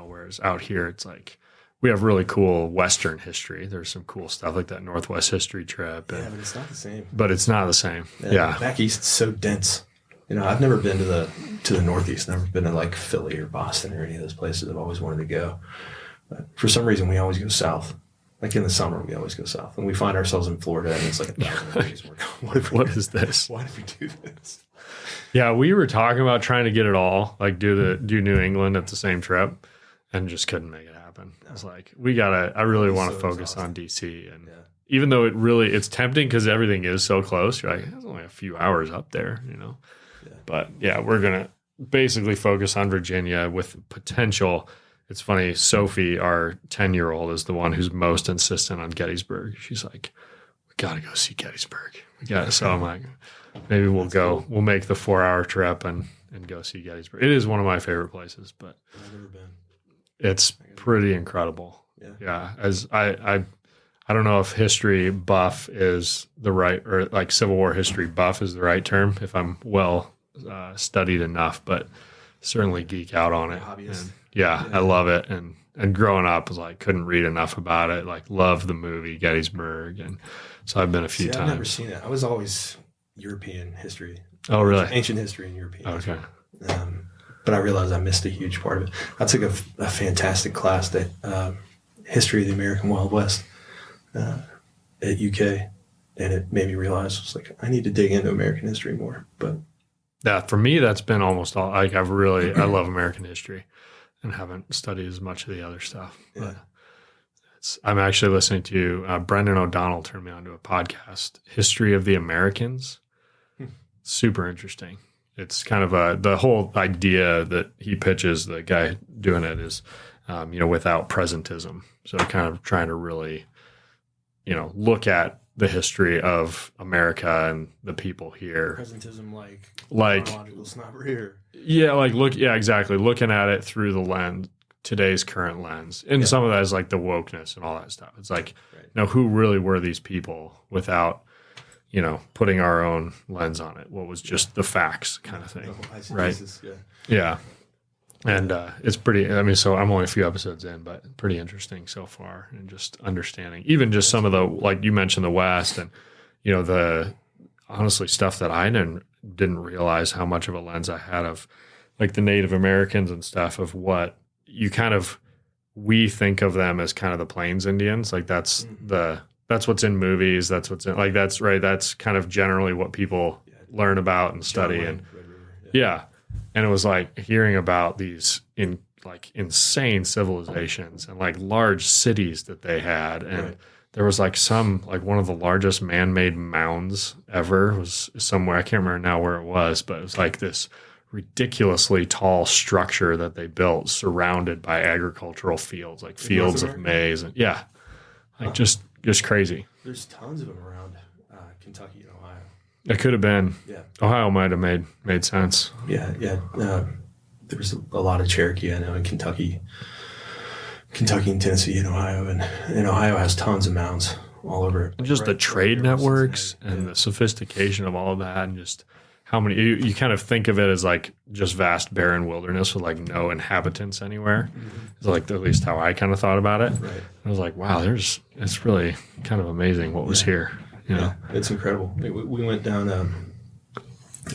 Whereas out here, it's like we have really cool Western history. There's some cool stuff like that Northwest history trip. But it's not the same. But it's not the same. Yeah. Back east, it's so dense. I've never been to the Northeast. Never been to like Philly or Boston or any of those places. I've always wanted to go. But for some reason, we always go south. Like in the summer, we always go south. And we find ourselves in Florida, and it's like 1,000 degrees. What is this? Why did we do this? Yeah, we were talking about trying to get it all, like do New England at the same trip, and just couldn't make it happen. No. I was like, I really want to focus on DC. And even though it's tempting because everything is so close, you're like, it's only a few hours up there, Yeah. But we're going to basically focus on Virginia with potential. It's funny, Sophie, our 10-year-old, is the one who's most insistent on Gettysburg. She's like, we got to go see Gettysburg. So I'm like, maybe we'll go. Cool. We'll make the 4-hour trip and go see Gettysburg. It is one of my favorite places, but I've never been. It's pretty incredible. Yeah. As I don't know if history buff is the right, or like Civil War history buff is the right term, if I'm well studied enough, but certainly geek out on it. And I love it. And growing up, was like, couldn't read enough about it. Like, loved the movie Gettysburg. And so I've been a few times. I've never seen it. I was always European history. Oh, really? Ancient history and European history. But I realized I missed a huge part of it. I took a fantastic class, that history of the American Wild West at UK, and it made me realize, it's like, I need to dig into American history more. But for me, that's been almost all. Like, I love American history, and haven't studied as much of the other stuff. Yeah. But I'm actually listening to Brendan O'Donnell turned me onto a podcast, History of the Americans. Super interesting. It's kind of the whole idea that he pitches, the guy doing it, is, without presentism. So kind of trying to really, look at the history of America and the people here. Presentism, like chronological snobbery. Yeah, exactly. Looking at it through the lens, today's current lens. And some of that is like the wokeness and all that stuff. It's like, who really were these people without, putting our own lens on it? What was just the facts kind of thing, right? Yeah. And it's pretty, so I'm only a few episodes in, but pretty interesting so far, and just understanding, even just some of the, like you mentioned, the West, and, the honestly stuff that I didn't realize how much of a lens I had of, like, the Native Americans and stuff, of what we think of them as kind of the Plains Indians. Like, that's what's in movies. That's what's in, like, that's right. That's kind of generally what people learn about and study. And and it was like hearing about these insane civilizations and like large cities that they had. And there was like one of the largest man-made mounds ever was somewhere. I can't remember now where it was, but it was like this ridiculously tall structure that they built surrounded by agricultural fields, like fields of maize. And just crazy. There's tons of them around Kentucky and Ohio. It could have been. Yeah. Ohio might have made sense. Yeah. There was a lot of Cherokee, I know, in Kentucky and Tennessee and Ohio. And Ohio has tons of mounds all over. And just the trade networks and the sophistication of all of that, and just how many, you kind of think of it as like just vast barren wilderness with like no inhabitants anywhere. It's like at least how I kind of thought about it. Right. I was like, wow, it's really kind of amazing what was here. Yeah, it's incredible. We went down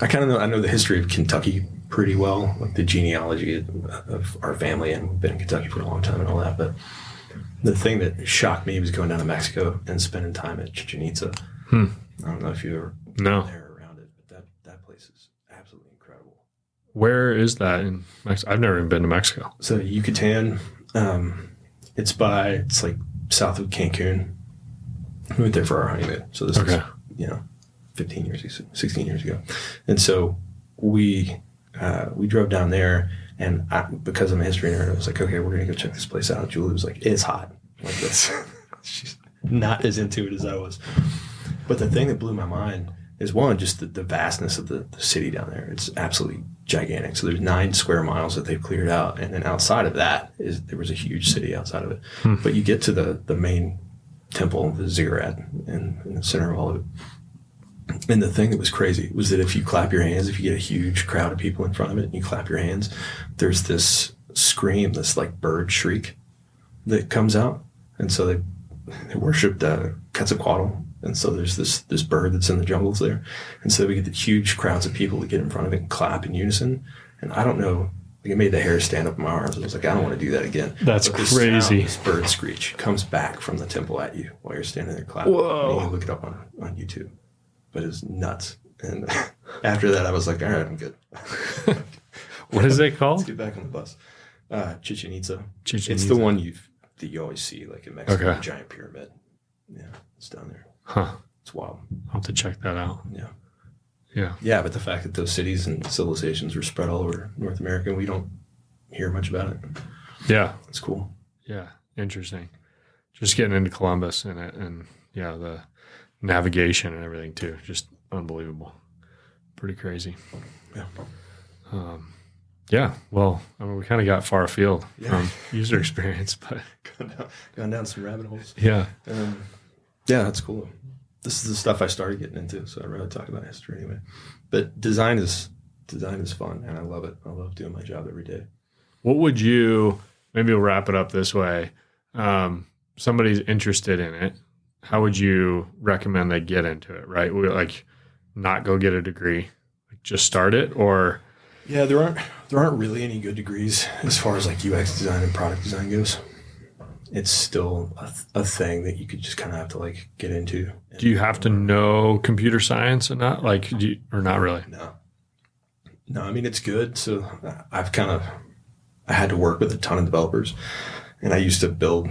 I kind of know, I know the history of Kentucky pretty well, like the genealogy of our family, and we've been in Kentucky for a long time and all that. But the thing that shocked me was going down to Mexico and spending time at Chichen Itza. I don't know if you ever been there around it, but that place is absolutely incredible. Where is that in Mexico? I've never even been to Mexico. So Yucatan, it's like south of Cancun. We went there for our honeymoon. So this is, 16 years ago. And so we drove down there, and because I'm a history nerd, I was like, okay, we're going to go check this place out. Julie was like, it's hot. Like this. She's not as into it as I was. But the thing that blew my mind is, one, just the vastness of the city down there. It's absolutely gigantic. So there's 9 square miles that they've cleared out. And then outside of that there was a huge city outside of it. But you get to the main temple, the ziggurat, in the center of all of it. And the thing that was crazy was that if you clap your hands, if you get a huge crowd of people in front of it and you clap your hands, there's this scream, this like bird shriek that comes out. And so they worshipped Quetzalcoatl. And so there's this bird that's in the jungles there. And so we get the huge crowds of people that get in front of it and clap in unison. And I don't know, like, it made the hair stand up in my arms. I was like, I don't want to do that again. That's crazy. This bird screech comes back from the temple at you while you're standing there clapping. Whoa. And you can look it up on YouTube. But it's nuts. And after that, I was like, all right, I'm good. What is it called? Let's get back on the bus. Chichen Itza. Chichen It's Itza. the one that you always see, like in Mexico, Okay. the giant pyramid. Yeah, it's down there. Huh. It's wild. I'll have to check that out. Yeah. Yeah. Yeah, but the fact that those cities and civilizations were spread all over North America, we don't hear much about it. Yeah. It's cool. Yeah. Interesting. Just getting into Columbus and the navigation and everything too. Just unbelievable. Pretty crazy. Yeah. Yeah. Well, I mean, we kind of got far afield from user experience, but Gone down some rabbit holes. yeah. Yeah, that's cool. This is the stuff I started getting into, so I'd rather talk about history anyway. But design is fun, and I love it. I love doing my job every day. What would you, maybe we'll wrap it up this way. Somebody's interested in it. How would you recommend they get into it, right? We like not go get a degree, like just start it, or? Yeah, there aren't really any good degrees as far as like UX design and product design goes. It's still a thing that you could just kind of have to like get into. Do you have to know computer science or not? Like, or not really? No, I mean, it's good. So I had to work with a ton of developers, and I used to build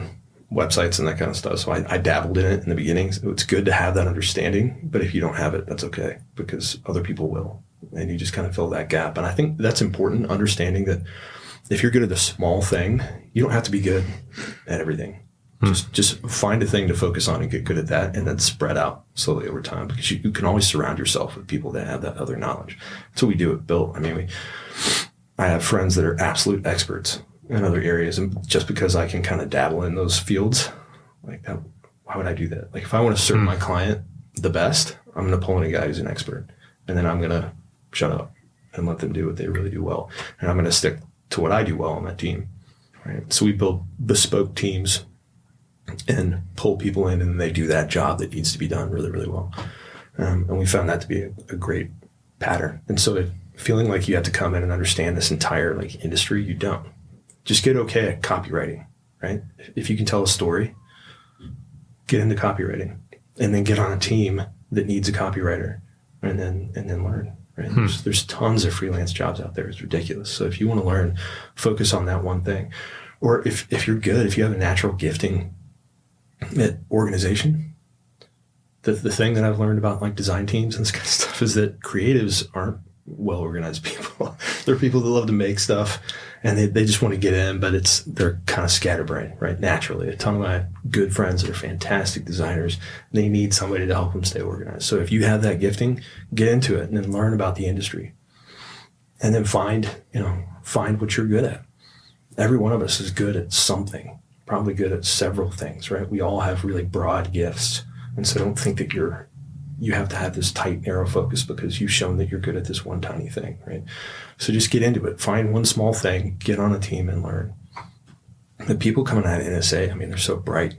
websites and that kind of stuff. So I dabbled in it in the beginning. So it's good to have that understanding, but if you don't have it, that's okay, because other people will, and you just kind of fill that gap. And I think that's important, understanding that if you're good at a small thing, you don't have to be good at everything. Just find a thing to focus on and get good at that, and then spread out slowly over time, because you can always surround yourself with people that have that other knowledge. That's what we do at Built. I mean, I have friends that are absolute experts in other areas, and just because I can kind of dabble in those fields, like that, why would I do that? Like, if I want to serve my client the best, I'm going to pull in a guy who's an expert, and then I'm going to shut up and let them do what they really do well, and I'm going to stick to what I do well on that team. Right? So we build bespoke teams and pull people in, and they do that job that needs to be done really, really well. And we found that to be a great pattern. And so feeling like you have to come in and understand this entire like industry, you don't. Just get okay at copywriting, right? If you can tell a story, get into copywriting, and then get on a team that needs a copywriter, and then learn. Right? There's tons of freelance jobs out there. It's ridiculous. So if you want to learn, focus on that one thing. Or if you're good, if you have a natural gifting at organization, the thing that I've learned about like design teams and this kind of stuff is that creatives aren't well-organized people. They're people that love to make stuff, and they just want to get in, but they're kind of scatterbrained, right? Naturally. A ton of my good friends that are fantastic designers, they need somebody to help them stay organized. So if you have that gifting, get into it and then learn about the industry. And then find what you're good at. Every one of us is good at something, probably good at several things, right? We all have really broad gifts. And so don't think that you have to have this tight, narrow focus because you've shown that you're good at this one tiny thing, right? So just get into it. Find one small thing, get on a team and learn. The people coming out of NSA, I mean, they're so bright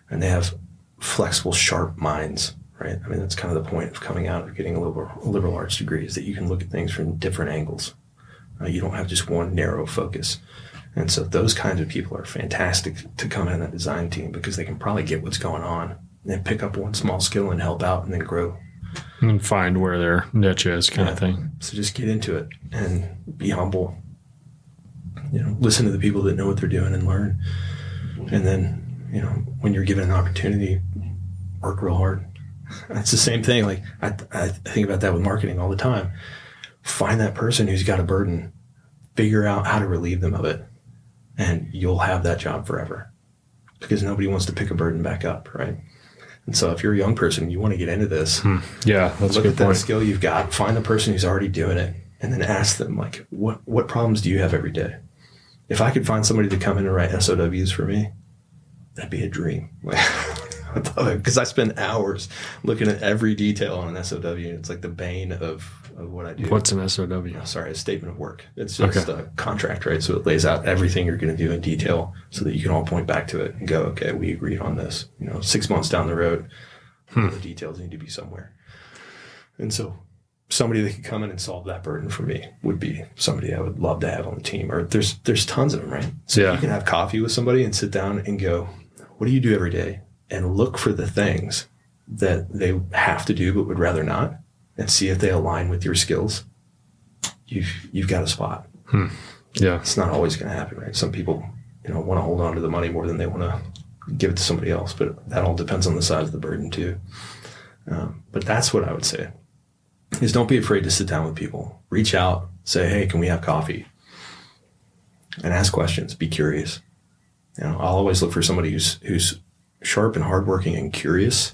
and they have flexible, sharp minds, right? I mean, that's kind of the point of coming out of getting a liberal arts degree, is that you can look at things from different angles. You don't have just one narrow focus. And so those kinds of people are fantastic to come in that design team, because they can probably get what's going on and pick up one small skill and help out and then grow. And find where their niche is, kind of thing. So just get into it and be humble. Listen to the people that know what they're doing and learn. And then, when you're given an opportunity, work real hard. It's the same thing. Like I think about that with marketing all the time. Find that person who's got a burden, figure out how to relieve them of it, and you'll have that job forever, because nobody wants to pick a burden back up, right? And so if you're a young person, you want to get into this. Yeah, that's a good Look at that point. skill you've got, find the person who's already doing it, and then ask them, like, what problems do you have every day? If I could find somebody to come in and write SOWs for me, that'd be a dream. Because I spend hours looking at every detail on an SOW, and it's like the bane of what I do. What's an SOW? A statement of work. It's just a contract, right? So it lays out everything you're going to do in detail so that you can all point back to it and go, okay, we agreed on this. 6 months down the road, all the details need to be somewhere. And so somebody that could come in and solve that burden for me would be somebody I would love to have on the team. Or there's tons of them, right? So you can have coffee with somebody and sit down and go, what do you do every day? And look for the things that they have to do but would rather not, and see if they align with your skills. You've got a spot. Yeah. It's not always going to happen, right? Some people, want to hold on to the money more than they want to give it to somebody else, but that all depends on the size of the burden too. But that's what I would say, is don't be afraid to sit down with people. Reach out, say, hey, can we have coffee? And ask questions. Be curious. I'll always look for somebody who's sharp and hardworking and curious.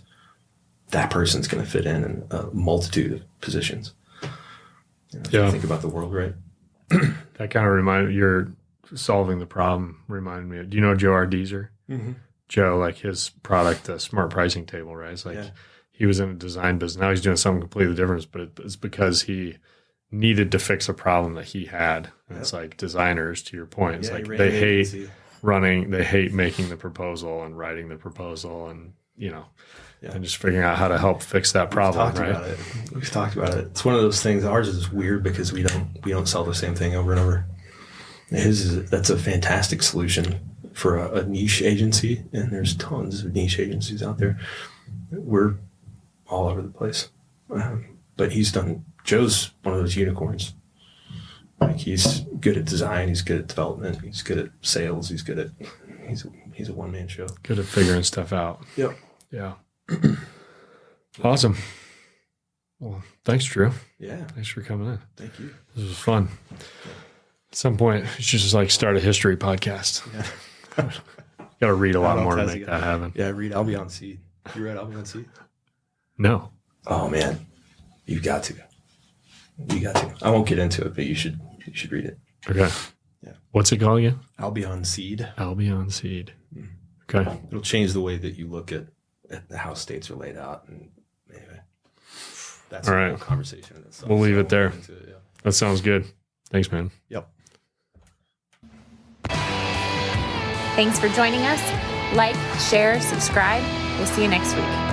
That person's going to fit in a multitude of positions. If you think about the world, right? That kind of you're solving the problem reminded me of, do you know Joe Ardeezer? Mm-hmm. Joe, like his product, the smart pricing table, right? It's like he was in a design business. Now he's doing something completely different, but it's because he needed to fix a problem that he had. And it's like designers, to your point, it's like they hate they hate making the proposal and writing the proposal and, and just figuring out how to help fix that problem, right? We've talked about it. It's one of those things. Ours is weird because we don't sell the same thing over and over. That's a fantastic solution for a niche agency, and there's tons of niche agencies out there. We're all over the place. But Joe's one of those unicorns. Like, he's good at design, he's good at development, he's good at sales, he's a one-man show. Good at figuring stuff out. Yep. Yeah. Awesome. Well, thanks, Drew. Yeah. Thanks for coming in. Thank you. This was fun. At some point, you should just start a history podcast. Yeah. Got to read a lot more to make that happen. Yeah, read I'll Be on Seed. You read I'll Be on Seed? No. Oh, man. You've got to. I won't get into it, but you should read it. Okay. Yeah. What's it called again? I'll Be on Seed. I'll Be on Seed. Okay. It'll change the way that you look at how states are laid out. And anyway, that's all a right. whole conversation in itself. We'll leave it there. Yeah. That sounds good. Thanks, man. Yep. Thanks for joining us. Like, share, subscribe. We'll see you next week.